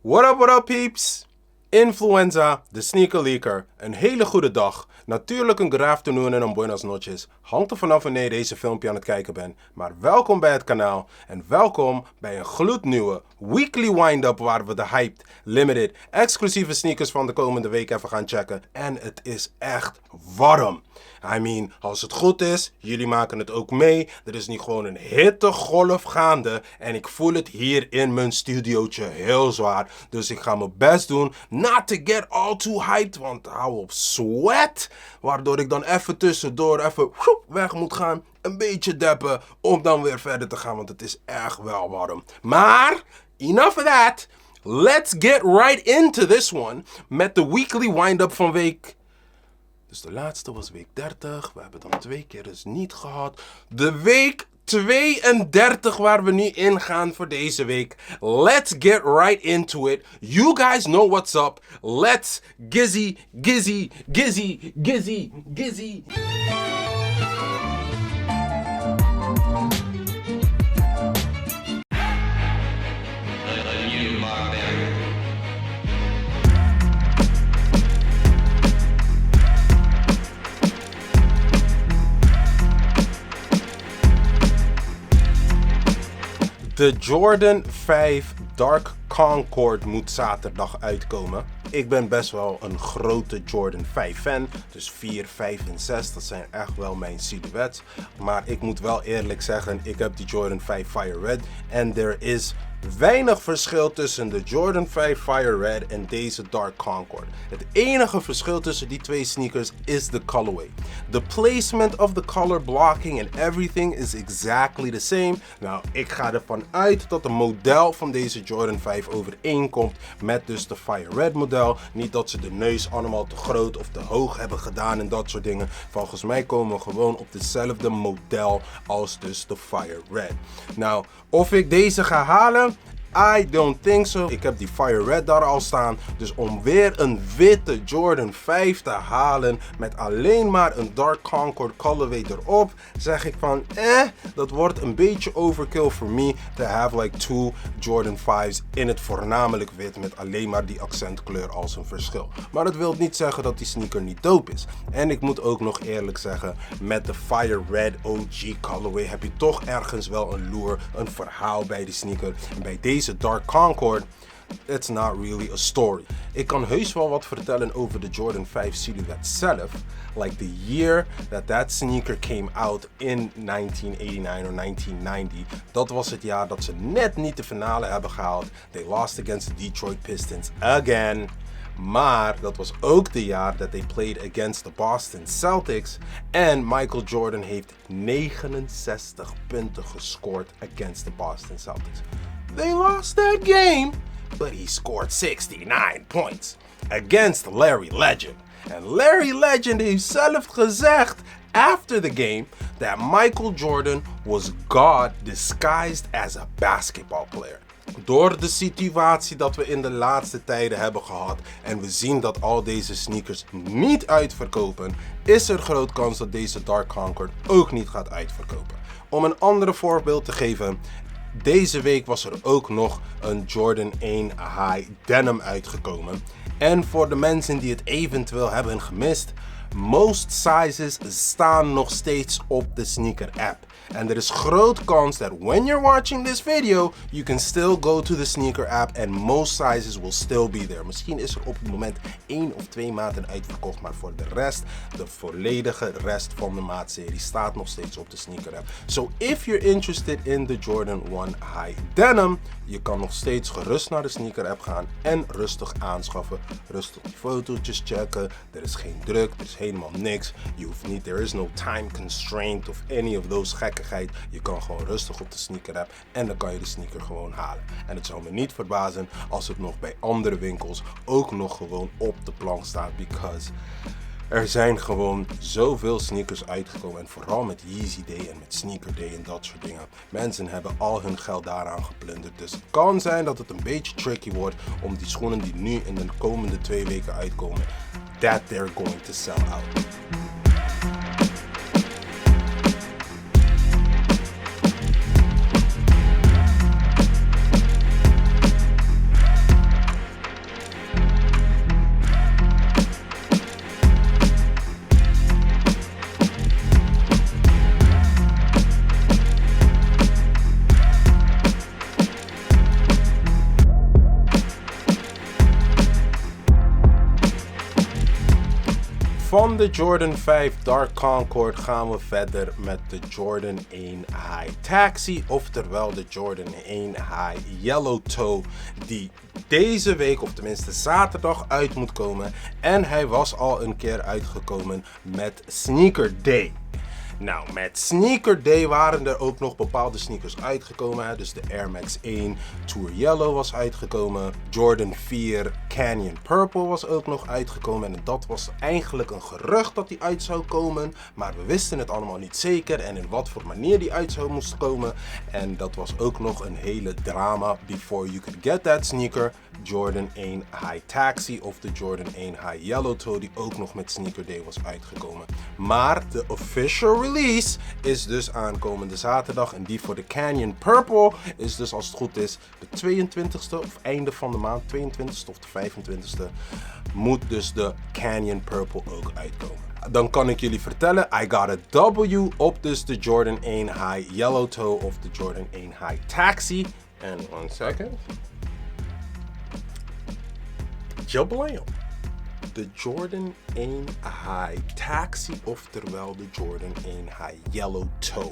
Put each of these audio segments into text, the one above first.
What up peeps? Influenza, TheSneakerLeaker, een hele goede dag. Natuurlijk een good afternoon en een buenas noches. Hangt er vanaf wanneer je deze filmpje aan het kijken bent. Maar welkom bij het kanaal en welkom bij een gloednieuwe Weekly Windup waar we de hyped, limited, exclusieve sneakers van de komende week even gaan checken. En het is echt warm. I mean, als het goed is, jullie maken het ook mee. Er is nu gewoon een hittegolf gaande en ik voel het hier in mijn studiootje heel zwaar. Dus ik ga mijn best doen not to get all too hyped, want hou op sweat. Waardoor ik dan even tussendoor even weg moet gaan, een beetje deppen om dan weer verder te gaan, want het is echt wel warm. Maar, enough of that. Let's get right into this one met de Weekly Windup van week. Dus de laatste was week 30. We hebben dan 2 keer dus niet gehad. De week 32 waar we nu ingaan voor deze week. Let's get right into it. You guys know what's up. Let's gizzy. De Jordan 5 Dark Concord moet zaterdag uitkomen. Ik ben best wel een grote Jordan 5 fan. Dus 4, 5 en 6, dat zijn echt wel mijn silhouettes. Maar ik moet wel eerlijk zeggen, ik heb die Jordan 5 Fire Red. En er is weinig verschil tussen de Jordan 5 Fire Red en deze Dark Concord. Het enige verschil tussen die twee sneakers is de colorway. The placement of the color blocking and everything is exactly the same. Nou, ik ga ervan uit dat het model van deze Jordan 5 overeenkomt met dus de Fire Red model. Niet dat ze de neus allemaal te groot of te hoog hebben gedaan en dat soort dingen. Volgens mij komen we gewoon op hetzelfde model als dus de Fire Red. Nou, of ik deze ga halen? I don't think so. Ik heb die Fire Red daar al staan. Dus om weer een witte Jordan 5 te halen met alleen maar een Dark Concord colorway erop, zeg ik van dat wordt een beetje overkill for me to have like 2 Jordan 5's in het voornamelijk wit met alleen maar die accentkleur als een verschil. Maar dat wil niet zeggen dat die sneaker niet dope is. En ik moet ook nog eerlijk zeggen, met de Fire Red OG colorway heb je toch ergens wel een lure, een verhaal bij die sneaker. En bij deze Dark Concord, it's not really a story. Ik kan heus wel wat vertellen over de Jordan 5 silhouette zelf. Like the year that sneaker came out in 1989 or 1990. Dat was het jaar dat ze net niet de finale hebben gehaald. They lost against the Detroit Pistons again. Maar dat was ook de jaar dat they played against the Boston Celtics. En Michael Jordan heeft 69 punten gescoord against the Boston Celtics. They lost that game, but he scored 69 points against Larry Legend. And Larry Legend heeft zelf gezegd after the game that Michael Jordan was God disguised as a basketball player. Door de situatie dat we in de laatste tijden hebben gehad en we zien dat al deze sneakers niet uitverkopen, is er groot kans dat deze Dark Concord ook niet gaat uitverkopen. Om een ander voorbeeld te geven, deze week was er ook nog een Jordan 1 High Denim uitgekomen. En voor de mensen die het eventueel hebben gemist, most sizes staan nog steeds op de sneaker app. En er is groot kans that when you're watching this video, you can still go to the sneaker app and most sizes will still be there. Misschien is er op het moment 1 of 2 maten uitverkocht, maar voor de rest, de volledige rest van de maatserie staat nog steeds op de sneaker app. So if you're interested in the Jordan 1 High Denim, je kan nog steeds gerust naar de sneaker app gaan en rustig aanschaffen. Rustig die fotootjes checken. Er is geen druk, er is helemaal niks. Je hoeft niet, there is no time constraint of any of those gekkigheid. Je kan gewoon rustig op de sneaker app en dan kan je de sneaker gewoon halen. En het zou me niet verbazen als het nog bij andere winkels ook nog gewoon op de plank staat, because er zijn gewoon zoveel sneakers uitgekomen en vooral met Yeezy Day en met Sneaker Day en dat soort dingen. Mensen hebben al hun geld daaraan geplunderd, dus het kan zijn dat het een beetje tricky wordt om die schoenen die nu in de komende 2 weken uitkomen, that they're going to sell out. Van de Jordan 5 Dark Concord gaan we verder met de Jordan 1 High Taxi, oftewel de Jordan 1 High Yellow Toe, die deze week, of tenminste zaterdag, uit moet komen. En hij was al een keer uitgekomen met Sneaker Day. Nou, met Sneaker Day waren er ook nog bepaalde sneakers uitgekomen. Hè? Dus de Air Max 1 Tour Yellow was uitgekomen. Jordan 4 Canyon Purple was ook nog uitgekomen. En dat was eigenlijk een gerucht dat die uit zou komen. Maar we wisten het allemaal niet zeker en in wat voor manier die uit zou moest komen. En dat was ook nog een hele drama before you could get that sneaker. Jordan 1 High Taxi of de Jordan 1 High Yellow Toe, die ook nog met Sneaker Day was uitgekomen. Maar de official release is dus aankomende zaterdag en die voor de Canyon Purple is dus, als het goed is, de 22e of einde van de maand, 22e of de 25e, moet dus de Canyon Purple ook uitkomen. Dan kan ik jullie vertellen, I got a W op dus de Jordan 1 High Yellow Toe of de Jordan 1 High Taxi. En one second. Jablam. De Jordan 1 High Taxi, oftewel de Jordan 1 High Yellow Toe.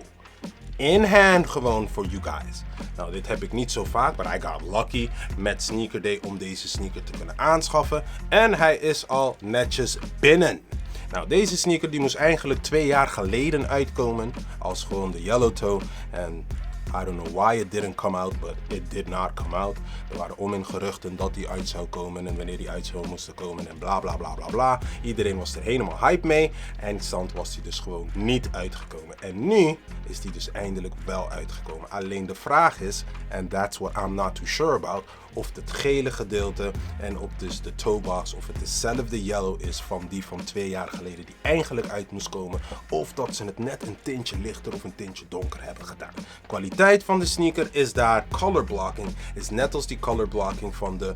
In hand gewoon voor you guys. Nou, dit heb ik niet zo vaak, maar I got lucky met Sneaker Day om deze sneaker te kunnen aanschaffen. En hij is al netjes binnen. Nou, deze sneaker die moest eigenlijk 2 jaar geleden uitkomen als gewoon de Yellow Toe. En I don't know why it didn't come out, but it did not come out. Er waren om in geruchten dat die uit zou komen en wanneer die uit zou moesten komen en bla bla bla bla bla. Iedereen was er helemaal hype mee en stand was die dus gewoon niet uitgekomen. En nu is die dus eindelijk wel uitgekomen. Alleen de vraag is, and that's what I'm not too sure about, of het gele gedeelte en op dus de toebox, of het dezelfde yellow is van die van 2 jaar geleden die eigenlijk uit moest komen, of dat ze het net een tintje lichter of een tintje donker hebben gedaan. Kwaliteit van de sneaker is daar. Color blocking is net als die color blocking van de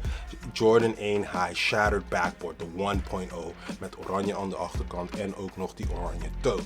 Jordan 1 High Shattered Backboard, de 1.0, met oranje aan de achterkant en ook nog die oranje toe.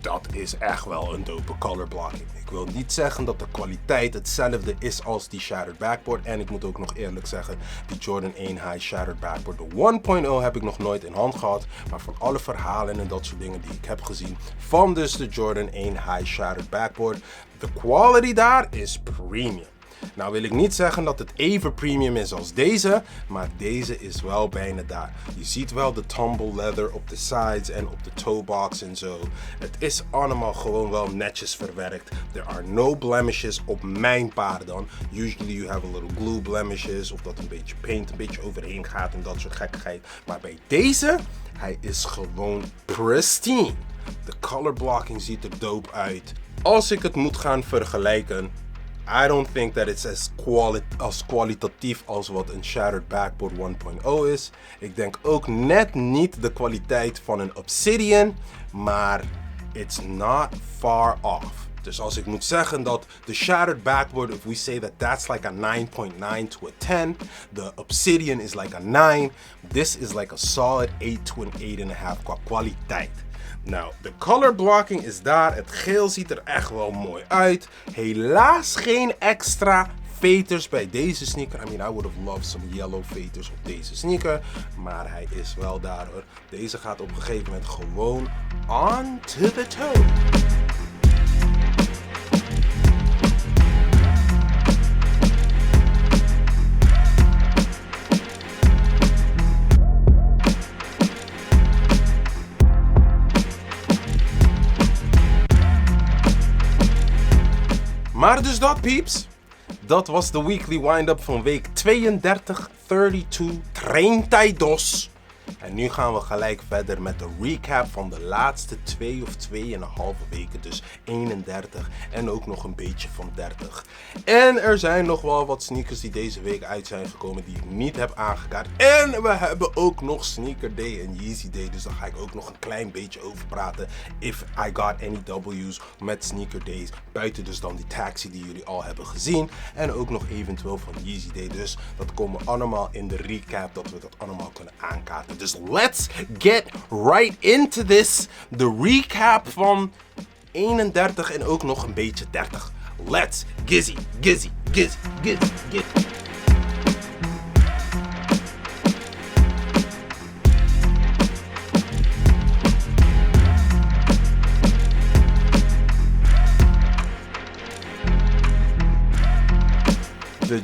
Dat is echt wel een dope color blocking. Ik wil niet zeggen dat de kwaliteit hetzelfde is als die Shattered Backboard. En ik moet ook nog eerlijk zeggen, die Jordan 1 High Shattered Backboard, de 1.0, heb ik nog nooit in hand gehad. Maar van alle verhalen en dat soort dingen die ik heb gezien van dus de Jordan 1 High Shattered Backboard, de quality daar is premium. Nou wil ik niet zeggen dat het even premium is als deze, maar deze is wel bijna daar. Je ziet wel de tumble leather op de sides en op de toebox en zo. Het is allemaal gewoon wel netjes verwerkt. There are no blemishes op mijn paar dan. Usually you have a little glue blemishes of dat een beetje paint een beetje overheen gaat en dat soort gekkigheid. Maar bij deze, hij is gewoon pristine. De color blocking ziet er dope uit. Als ik het moet gaan vergelijken, I don't think that it's as kwalitatief als wat een Shattered Backboard 1.0 is. Ik denk ook net niet de kwaliteit van een Obsidian, maar it's not far off. Dus als ik moet zeggen dat de Shattered Backboard, if we say that that's like a 9.9 to a 10, the Obsidian is like a 9, this is like a solid 8 to an 8.5 qua kwaliteit. Nou, de color blocking is daar. Het geel ziet er echt wel mooi uit. Helaas geen extra veters bij deze sneaker. I mean, I would have loved some yellow veters op deze sneaker. Maar hij is wel daar hoor. Deze gaat op een gegeven moment gewoon on to the toe. Maar dus dat, peeps. Dat was de Weekly Windup van week 32, 32. En nu gaan we gelijk verder met de recap van de laatste 2 of 2,5 weken. Dus 31 en ook nog een beetje van 30. En er zijn nog wel wat sneakers die deze week uit zijn gekomen die ik niet heb aangekaart. En we hebben ook nog Sneaker Day en Yeezy Day. Dus daar ga ik ook nog een klein beetje over praten. If I got any W's met Sneaker Days. Buiten dus dan die taxi die jullie al hebben gezien. En ook nog eventueel van Yeezy Day. Dus dat komen allemaal in de recap, dat we dat allemaal kunnen aankaarten. Dus let's get right into this. De recap van 31 en ook nog een beetje 30. Let's gizzy.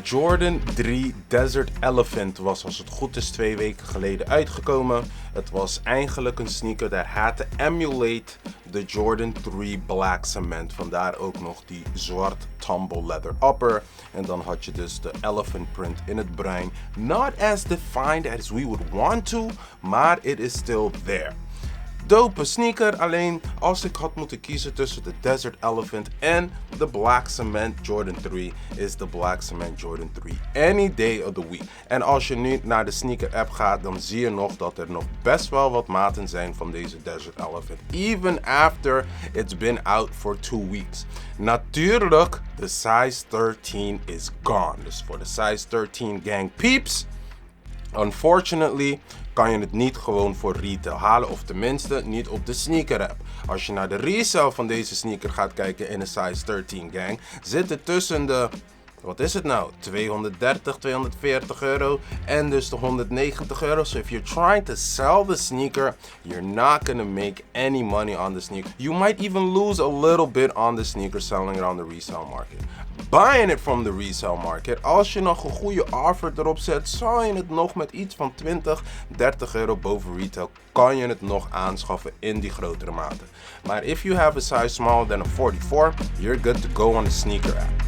Jordan 3 Desert Elephant was, als het goed is, 2 weken geleden uitgekomen. Het was eigenlijk een sneaker that had to emulate de Jordan 3 Black Cement. Vandaar ook nog die zwart tumble leather upper. En dan had je dus de elephant print in het bruin. Not as defined as we would want to, maar it is still there. Dope sneaker, alleen als ik had moeten kiezen tussen de Desert Elephant en de Black Cement Jordan 3, is de Black Cement Jordan 3 any day of the week. En als je nu naar de sneaker app gaat, dan zie je nog dat er nog best wel wat maten zijn van deze Desert Elephant. Even after it's been out for 2 weeks. Natuurlijk, de size 13 is gone. Dus voor de size 13 gang peeps, unfortunately kan je het niet gewoon voor retail halen, of tenminste niet op de sneaker app. Als je naar de resale van deze sneaker gaat kijken in de size 13 gang, zit het tussen de, wat is het nou, 230, 240 euro en dus de 190 euro. So if you're trying to sell the sneaker, you're not gonna make any money on the sneaker. You might even lose a little bit on the sneaker selling it on the resale market. Buying it from the resale market, als je nog een goede offer erop zet, zal je het nog met iets van 20, 30 euro boven retail, kan je het nog aanschaffen in die grotere maten. Maar if you have a size smaller than a 44, you're good to go on the sneaker app.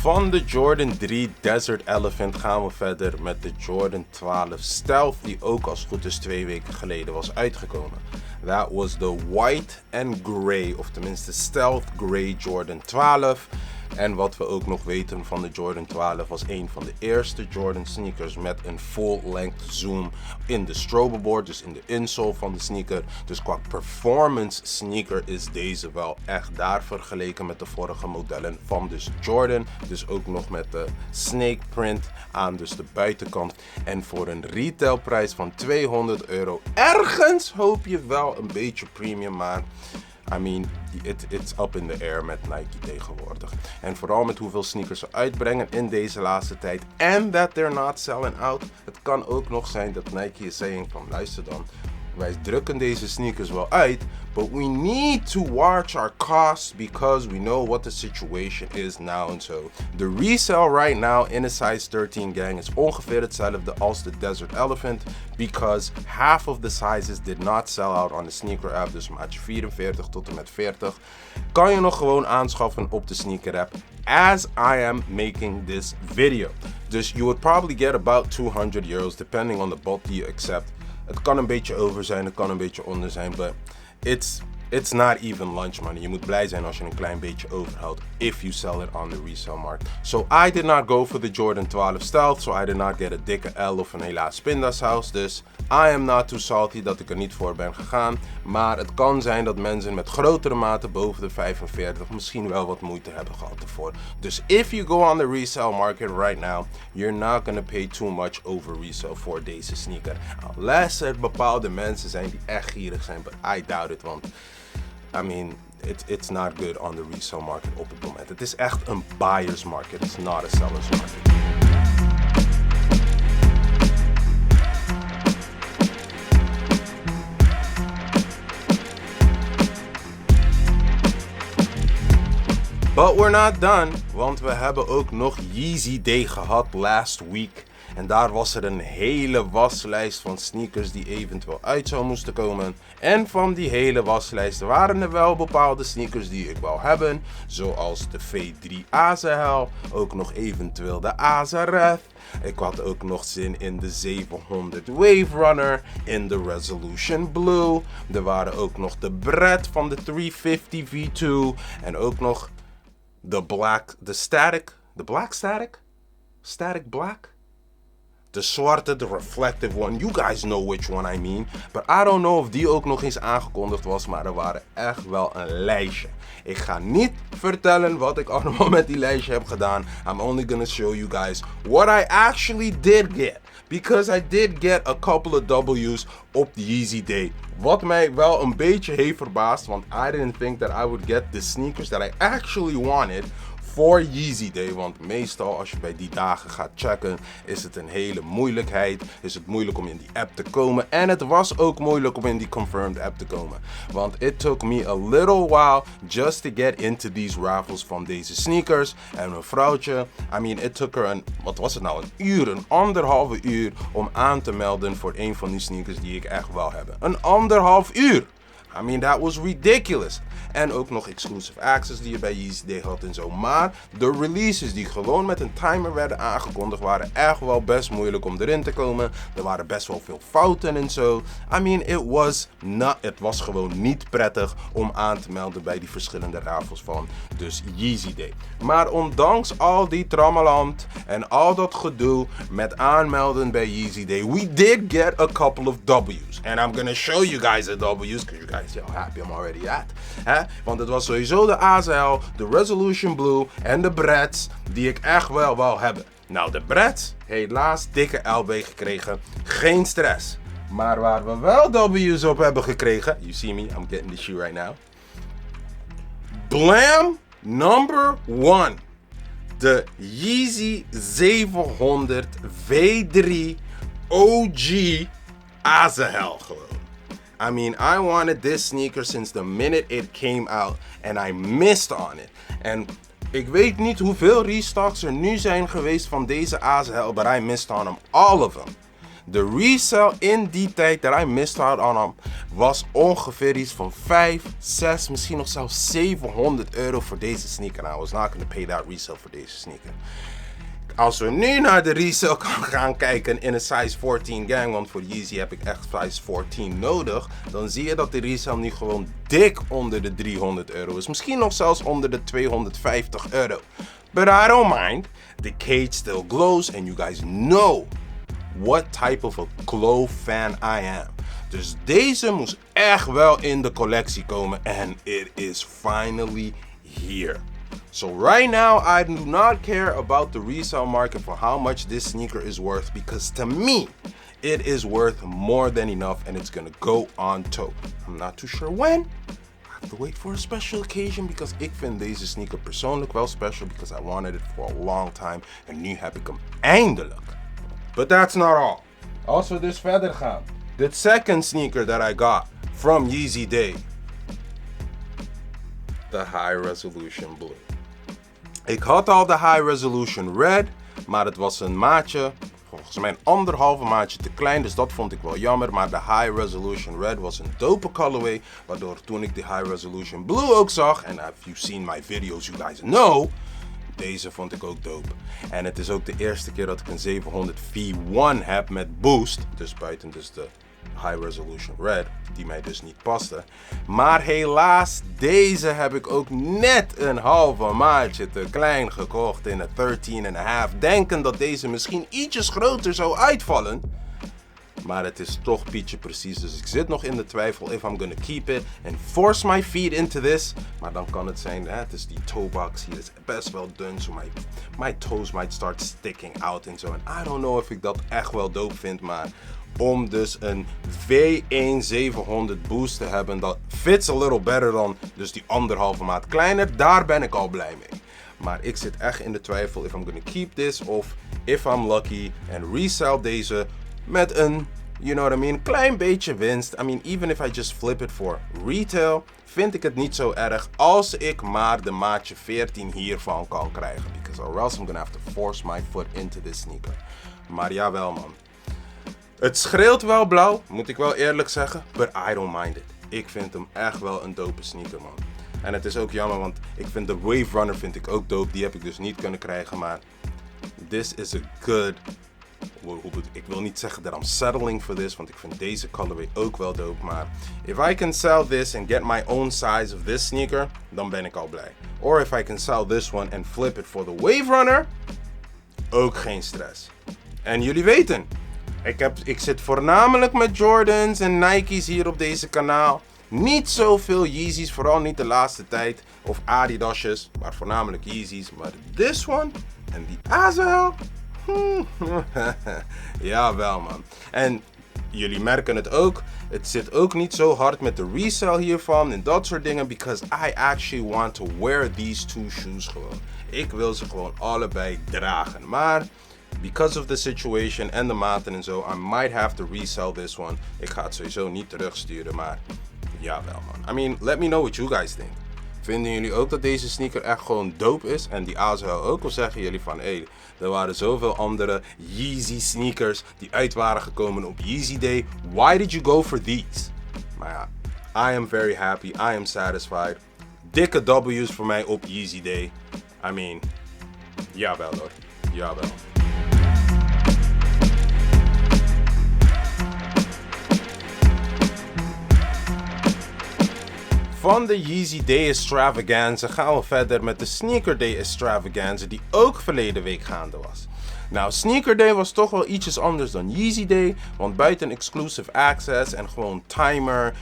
Van de Jordan 3 Desert Elephant gaan we verder met de Jordan 12 Stealth, die ook als het goed is 2 weken geleden was uitgekomen. That was the white and gray, of tenminste stealth gray Jordan 12. En wat we ook nog weten van de Jordan 12 was een van de eerste Jordan sneakers met een full-length zoom in de stroboboard, dus in de insole van de sneaker. Dus qua performance sneaker is deze wel echt daar vergeleken met de vorige modellen van dus Jordan. Dus ook nog met de snake print aan dus de buitenkant. En voor een retailprijs van 200 euro, ergens hoop je wel een beetje premium, maar I mean, it's up in the air met Nike tegenwoordig. En vooral met hoeveel sneakers ze uitbrengen in deze laatste tijd. And that they're not selling out. Het kan ook nog zijn dat Nike is saying van, luister dan, wij drukken deze sneakers wel uit, but we need to watch our costs because we know what the situation is now. And so the resale right now in a size 13 gang is ongeveer hetzelfde als de Desert Elephant, because half of the sizes did not sell out on the sneaker app. Dus maatje 44 tot en met 40 kan je nog gewoon aanschaffen op de sneaker app as I am making this video. Dus you would probably get about 200 euros depending on the bulk you accept. Het kan een beetje over zijn, het kan een beetje onder zijn, but it's not even lunch money. Je moet blij zijn als je een klein beetje overhoudt if you sell it on the resale market. So I did not go for the Jordan 12 Stealth, so I did not get a dikke L of een helaas pindasaus. Dus I am not too salty dat ik er niet voor ben gegaan. Maar het kan zijn dat mensen met grotere maten boven de 45 misschien wel wat moeite hebben gehad ervoor. Dus if you go on the resale market right now, you're not gonna pay too much over resale voor deze sneaker. Unless er bepaalde mensen zijn die echt gierig zijn, but I doubt it, want I mean, it's not good on the resale market op het moment. Het is echt een buyer's market, it's not a seller's market. But we're not done, want we hebben ook nog Yeezy Day gehad last week. En daar was er een hele waslijst van sneakers die eventueel uit zou moesten komen. En van die hele waslijst waren er wel bepaalde sneakers die ik wou hebben. Zoals de V3 Azahel, ook nog eventueel de Azareth. Ik had ook nog zin in de 700 Wave Runner, in de Resolution Blue. Er waren ook nog de Bread van de 350 V2. En ook nog de Static Black? De zwarte, de reflective one. You guys know which one I mean. But I don't know of die ook nog eens aangekondigd was. Maar er waren echt wel een lijstje. Ik ga niet vertellen wat ik allemaal met die lijstje heb gedaan. I'm only gonna show you guys what I actually did get. Because I did get a couple of W's op de Yeezy Day. Wat mij wel een beetje heeft verbaasd. Want I didn't think that I would get the sneakers that I actually wanted voor Yeezy Day. Want meestal als je bij die dagen gaat checken, is het een hele moeilijkheid. Is het moeilijk om in die app te komen. En het was ook moeilijk om in die confirmed app te komen. Want it took me a little while just to get into these raffles van deze sneakers. En mijn vrouwtje, it took her een uur, een anderhalve uur om aan te melden voor een van die sneakers die ik echt wou hebben. Een anderhalf uur! That was ridiculous. En ook nog exclusive access die je bij Yeezy Day had en zo. Maar de releases die gewoon met een timer werden aangekondigd waren echt wel best moeilijk om erin te komen. Er waren best wel veel fouten en zo. Het was gewoon niet prettig om aan te melden bij die verschillende raffles van dus Yeezy Day. Maar ondanks al die trammeland en al dat gedoe met aanmelden bij Yeezy Day, we did get a couple of W's. And I'm gonna show you guys the W's, because you guys see how happy I'm already at. Want het was sowieso de ASL, de Resolution Blue en de Breds die ik echt wel wou hebben. Nou, de Breds, helaas dikke LB gekregen, geen stress. Maar waar we wel W's op hebben gekregen, you see me, I'm getting the shoe right now. Blam number 1. De Yeezy 700 V3 OG ASL gewoon. I wanted this sneaker since the minute it came out and I missed on it. En ik weet niet hoeveel restocks er nu zijn geweest van deze ASL, but I missed on them, all of them. De resale in die tijd dat I missed out on them was ongeveer iets van 5, 6, misschien nog zelfs 700 euro voor deze sneaker. I was not gonna pay that resale voor deze sneaker. Als we nu naar de resale gaan kijken in een size 14 gang, want voor Yeezy heb ik echt size 14 nodig, dan zie je dat de resale nu gewoon dik onder de 300 euro is. Misschien nog zelfs onder de 250 euro. But I don't mind. The cage still glows and you guys know what type of a glow fan I am. Dus deze moest echt wel in de collectie komen and it is finally here. So right now, I do not care about the resale market for how much this sneaker is worth, because to me, it is worth more than enough and it's gonna go on toe. I'm not too sure when. I have to wait for a special occasion, because ik vind deze sneaker persoonlijk wel special, because I wanted it for a long time en nu heb ik hem eindelijk. But that's not all. Als we dus verder gaan, the second sneaker that I got from Yeezy Day, the High Resolution Blue. Ik had al de High Resolution Red, maar het was een maatje, volgens mij een 1,5 maatje te klein, dus dat vond ik wel jammer. Maar de High Resolution Red was een dope colorway, waardoor toen ik de High Resolution Blue ook zag, en if you've seen my videos, you guys know, deze vond ik ook dope. En het is ook de eerste keer dat ik een 700 V1 heb met boost, dus buiten dus de High Resolution Red, die mij dus niet paste. Maar helaas, deze heb ik ook net een halve maatje te klein gekocht in een 13,5. Denken dat deze misschien ietsjes groter zou uitvallen. Maar het is toch pietje precies, dus ik zit nog in de twijfel if I'm gonna keep it and force my feet into this. Maar dan kan het zijn, het is die toebox hier, is best wel dun, so my toes might start sticking out en zo. En I don't know if ik dat echt wel dope vind, maar om dus een V1 700 boost te hebben, dat fits a little better dan dus die 1,5 maat kleiner, daar ben ik al blij mee. Maar ik zit echt in de twijfel if I'm gonna keep this of if I'm lucky and resell deze met een, you know what I mean, klein beetje winst. Even if I just flip it for retail, vind ik het niet zo erg als ik maar de maatje 14 hiervan kan krijgen. Because or else I'm gonna have to force my foot into this sneaker. Maar jawel man. Het schreeuwt wel blauw, moet ik wel eerlijk zeggen, but I don't mind it. Ik vind hem echt wel een dope sneaker, man. En het is ook jammer, want ik vind de Wave Runner vind ik ook dope. Die heb ik dus niet kunnen krijgen, maar this is a good. Ik wil niet zeggen that I'm settling for this, want ik vind deze colorway ook wel dope. Maar if I can sell this and get my own size of this sneaker, dan ben ik al blij. Or if I can sell this one and flip it for the Wave Runner, ook geen stress. En jullie weten, ik zit voornamelijk met Jordans en Nike's hier op deze kanaal. Niet zoveel Yeezys, vooral niet de laatste tijd. Of Adidasjes, maar voornamelijk Yeezys. Maar this one en die ASL. Jawel man. En jullie merken het ook. Het zit ook niet zo hard met de resell hiervan en dat soort dingen. Because I actually want to wear these two shoes gewoon. Ik wil ze gewoon allebei dragen. Maar because of the situation en de maten en zo, I might have to resell this one. Ik ga het sowieso niet terugsturen, maar jawel man. I mean, let me know what you guys think. Vinden jullie ook dat deze sneaker echt gewoon dope is? En die ASL ook? Of zeggen jullie van, hé, er waren zoveel andere Yeezy sneakers die uit waren gekomen op Yeezy Day. Why did you go for these? Maar ja, I am very happy. I am satisfied. Dikke W's voor mij op Yeezy Day. I mean, jawel hoor. Jawel. Van de Yeezy Day Extravaganza gaan we verder met de Sneaker Day Extravaganza die ook verleden week gaande was. Nou, Sneaker Day was toch wel ietsjes anders dan Yeezy Day, want buiten exclusive access en gewoon timer,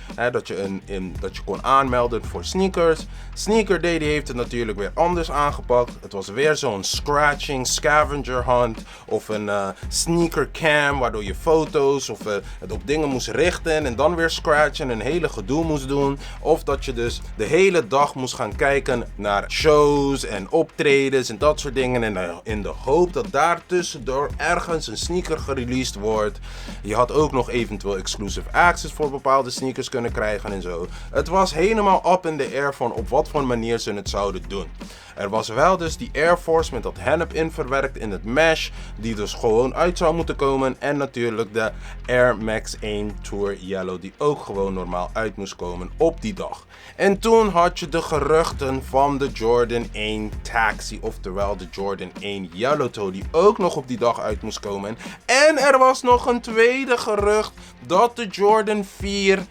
dat je kon aanmelden voor sneakers. Sneaker Day die heeft het natuurlijk weer anders aangepakt. Het was weer zo'n scratching scavenger hunt of een sneaker cam waardoor je foto's of het op dingen moest richten en dan weer scratchen en een hele gedoe moest doen. Of dat je dus de hele dag moest gaan kijken naar shows en optredens en dat soort dingen en in de hoop dat daar tussendoor ergens een sneaker gereleased wordt. Je had ook nog eventueel exclusive access voor bepaalde sneakers kunnen krijgen en zo. Het was helemaal up in the air van op wat voor manier ze het zouden doen. Er was wel dus die Air Force met dat hennep in verwerkt in het mesh, die dus gewoon uit zou moeten komen. En natuurlijk de Air Max 1 Tour Yellow, die ook gewoon normaal uit moest komen op die dag. En toen had je de geruchten van de Jordan 1 Taxi, oftewel de Jordan 1 Yellow Toe, die ook nog op die dag uit moest komen. En er was nog een tweede gerucht dat de Jordan 4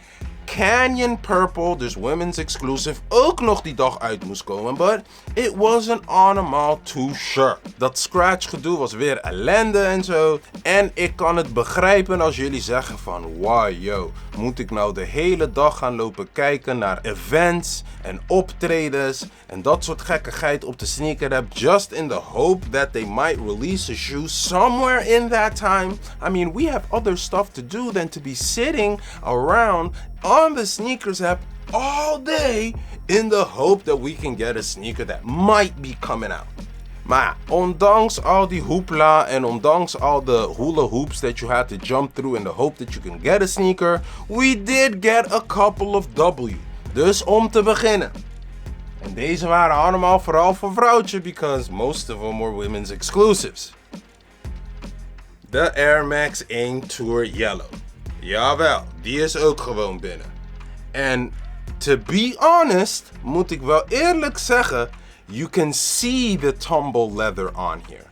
Canyon Purple, dus women's exclusive, ook nog die dag uit moest komen. But it wasn't allemaal too sure. Dat scratch gedoe was weer ellende en zo. En ik kan het begrijpen als jullie zeggen van, wow yo, moet ik nou de hele dag gaan lopen kijken naar events en optredens en dat soort gekkigheid op de sneaker app just in the hope that they might release a shoe somewhere in that time. I mean, we have other stuff to do than to be sitting around on the sneakers app all day in the hope that we can get a sneaker that might be coming out. Maar ondanks al die hoopla en ondanks al de hula hoops that you had to jump through in the hope that you can get a sneaker, we did get a couple of W. Dus om te beginnen. En deze waren allemaal vooral voor vrouwtje, because most of them were women's exclusives. De Air Max 1 Tour Yellow. Jawel, die is ook gewoon binnen. En to be honest, moet ik wel eerlijk zeggen, you can see the tumble leather on here.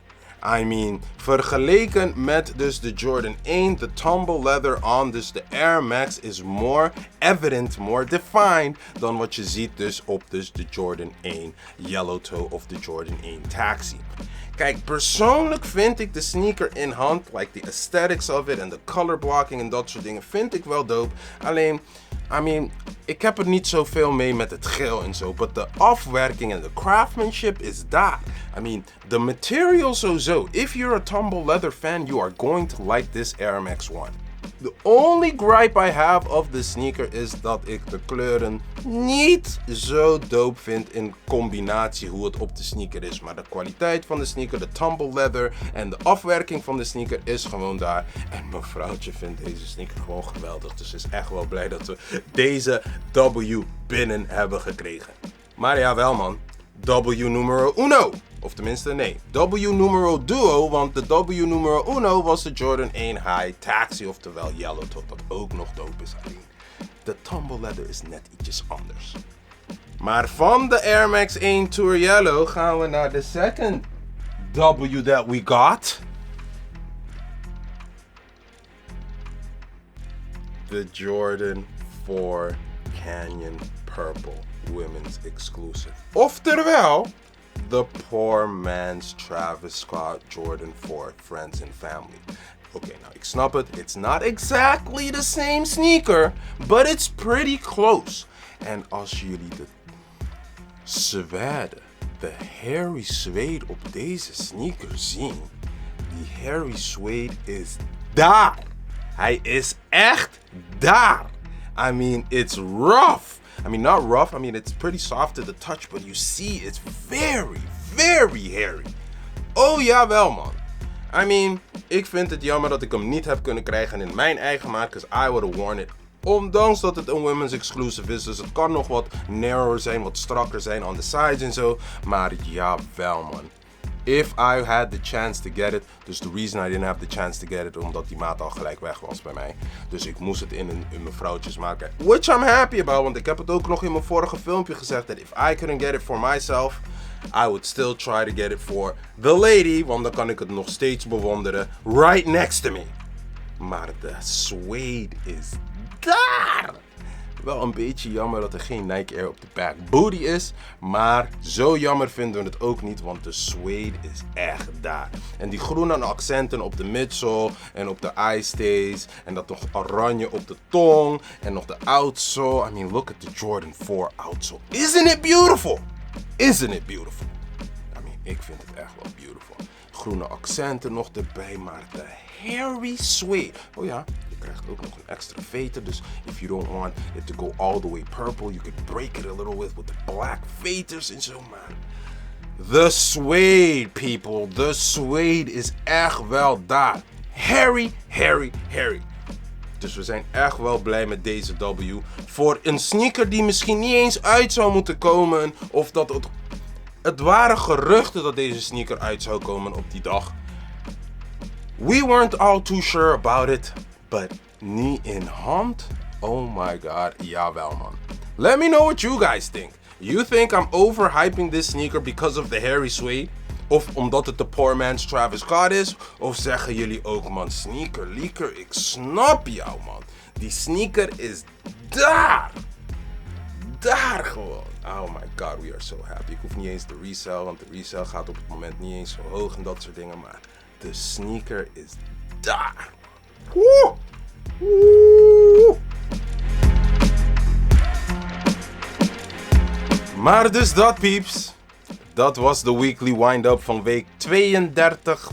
I mean, vergeleken met dus de Jordan 1, the tumble leather on dus de Air Max is more evident, more defined dan wat je ziet dus op dus de Jordan 1 Yellow Toe of de Jordan 1 Taxi. Kijk, persoonlijk vind ik de sneaker in hand, like the aesthetics of it en de color blocking en dat soort dingen, vind ik wel dope. Alleen, I mean, ik heb er niet zoveel mee met het geel en zo, but de afwerking en de craftsmanship is daar. I mean, the material sowieso. If you're a tumble leather fan, you are going to like this Air Max 1. The only gripe I have of the sneaker is dat ik de kleuren niet zo dope vind in combinatie hoe het op de sneaker is. Maar de kwaliteit van de sneaker, de tumble leather en de afwerking van de sneaker is gewoon daar. En mijn vrouwtje vindt deze sneaker gewoon geweldig. Dus ze is echt wel blij dat we deze W binnen hebben gekregen. Maar ja wel man, W numero uno. Of tenminste, nee, W numero duo, want de W numero uno was de Jordan 1 High Taxi, oftewel Yellow Toe, dat ook nog dope is. Alleen, de tumble leather is net ietsjes anders. Maar van de Air Max 1 Tour Yellow gaan we naar de second W that we got. De Jordan 4 Canyon Purple Women's Exclusive. Oftewel, the poor man's Travis Scott Jordan 4 Friends and Family. Oké, nou ik snap het. It's not exactly the same sneaker, but it's pretty close. En als jullie de suede, de hairy suede op deze sneaker zien, die hairy suede is daar. Hij is echt daar. I mean, it's rough. I mean, not rough. I mean, it's pretty soft to the touch, but you see, it's very, very hairy. Oh jawel, man. I mean, ik vind het jammer dat ik hem niet heb kunnen krijgen in mijn eigen maat, because I would have worn it. Ondanks dat het een women's exclusive is, dus het kan nog wat narrower zijn, wat strakker zijn on the sides en zo. Maar jawel, man. If I had the chance to get it, dus the reason I didn't have the chance to get it, omdat die maat al gelijk weg was bij mij. Dus ik moest het in mijn vrouwtjes maken. Which I'm happy about, want ik heb het ook nog in mijn vorige filmpje gezegd, dat if I couldn't get it for myself, I would still try to get it for the lady, want dan kan ik het nog steeds bewonderen, right next to me. Maar de suede is daar! Wel een beetje jammer dat er geen Nike Air op de back booty is. Maar zo jammer vinden we het ook niet, want de suede is echt daar. En die groene accenten op de midsole en op de eye stays. En dat nog oranje op de tong. En nog de outsole. I mean, look at the Jordan 4 outsole. Isn't it beautiful? Isn't it beautiful? I mean, ik vind het echt wel beautiful. Groene accenten nog erbij, maar de hairy suede. Oh ja. Krijgt ook nog een extra veten, dus if you don't want it to go all the way purple, you could break it a little with the black veters en zo, man. The suede, people, the suede is echt wel daar. Hairy, hairy, hairy. Dus we zijn echt wel blij met deze W. Voor een sneaker die misschien niet eens uit zou moeten komen, of dat het waren geruchten dat deze sneaker uit zou komen op die dag. We weren't all too sure about it. But niet in hand? Oh my god, jawel man. Let me know what you guys think. You think I'm overhyping this sneaker because of the hairy suede? Of omdat het de poor man's Travis Scott is? Of zeggen jullie ook, man, SneakerLeaker, ik snap jou, man. Die sneaker is daar. Daar gewoon. Oh my god, we are so happy. Ik hoef niet eens te resell, want de resell gaat op het moment niet eens zo hoog en dat soort dingen. Maar de sneaker is daar. Woe! Woe! Maar dus dat, peeps. Dat was de Weekly Windup van week 32,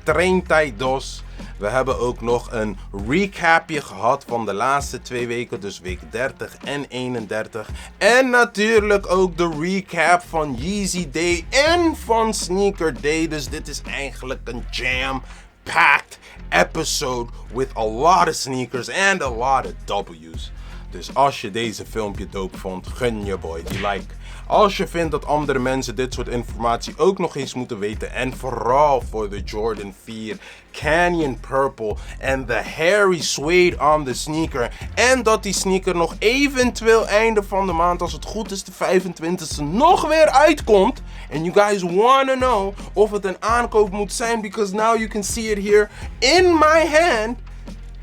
32. We hebben ook nog een recapje gehad van de laatste 2 weken, dus week 30 en 31. En natuurlijk ook de recap van Yeezy Day en van Sneaker Day. Dus dit is eigenlijk een jam-packed episode with a lot of sneakers and a lot of W's. Dus als je deze filmpje dope vond, gun je boy die like. Als je vindt dat andere mensen dit soort informatie ook nog eens moeten weten, en vooral voor de Jordan 4 Canyon Purple en de hairy suede on the sneaker, en dat die sneaker nog eventueel einde van de maand, als het goed is de 25e, nog weer uitkomt, en you guys wanna know of het een aankoop moet zijn, because now you can see it here in my hand,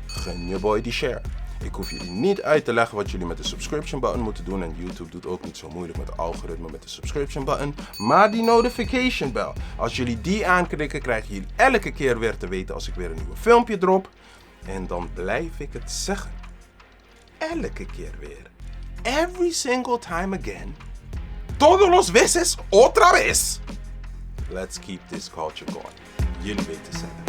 gun je boy die share. Ik hoef jullie niet uit te leggen wat jullie met de subscription button moeten doen. En YouTube doet ook niet zo moeilijk met het algoritme met de subscription button. Maar die notification bell. Als jullie die aanklikken, krijgen jullie elke keer weer te weten als ik weer een nieuwe filmpje drop. En dan blijf ik het zeggen. Elke keer weer. Every single time again. Todos los veces otra vez. Let's keep this culture going. Jullie weten zetten.